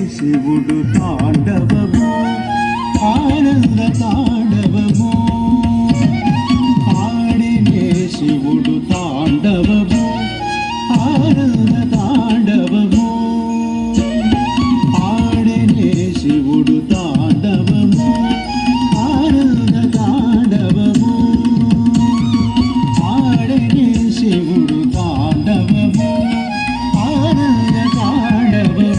శివుడు తాండవము ఆనంద తాండవము ఆడినే శివుడు తాండవము ఆనంద తాండవము ఆడినే శివుడు తాండవము ఆనంద తాండవము ఆడినే శివుడు తాండవము ఆనంద తాండవము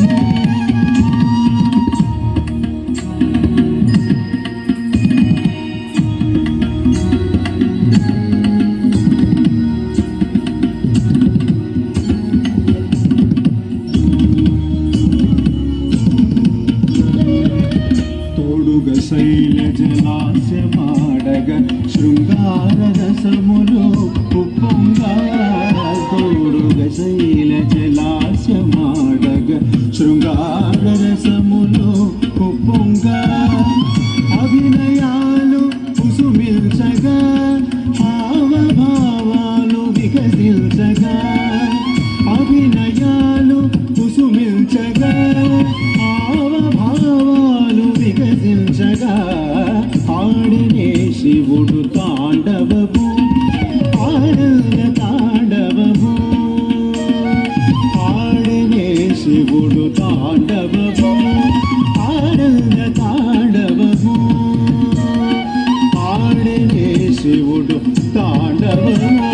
శైల జలాశమాడగ శృంగార రసములు ఉప్పొంగా తోడుగ శైల జలాశమాడగ శృంగార రసములు ఉప్పొంగా అభినయాలు కుసుమిల్చగా హావభావాలు వికసించగా అభినయాలు కుసుమిల్చగా హావభావాలు వికసించగా ఆడినే శివుడు తాండవము ఆనంద తాండవము ఆడినే శివుడు తాండవము ఆనంద తాండవము ఆడినే శివుడు తాండవము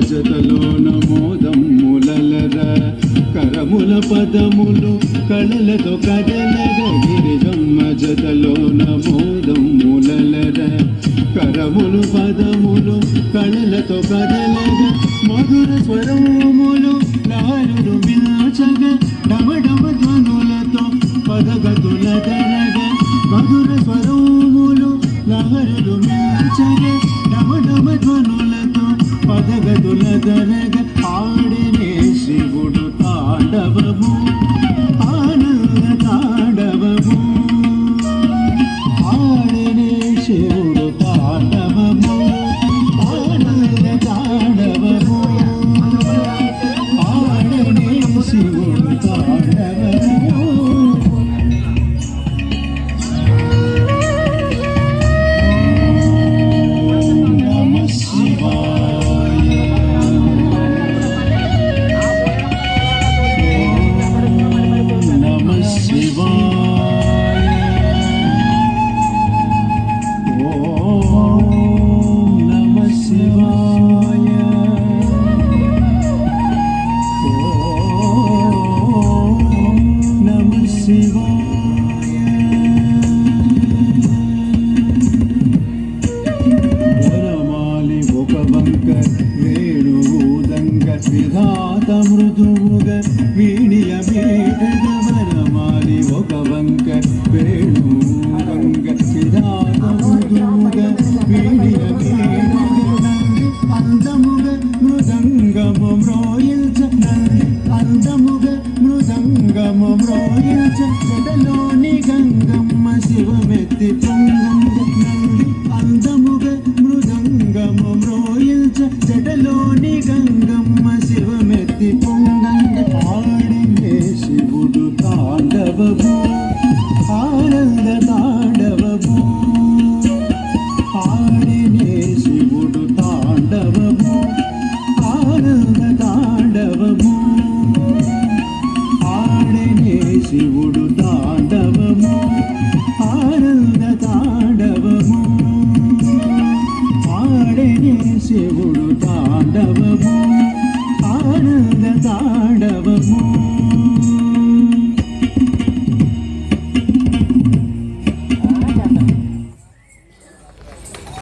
జతలోన మోదమ్ములర కరముల పదములు కళలతో కదలగ గిరిజమ్మ జతలోన మోదమ్ములర కరములు పదములు కళలతో కదలగ మధుర స్వరములు లాలులు మిల్చగ డమడమ ధ్వనులతో పదగతుల దరగ మధుర స్వరములు లాలులు మిల్చగ డమడమ ధ్వనులతో పదగతుల దరగ ఆడే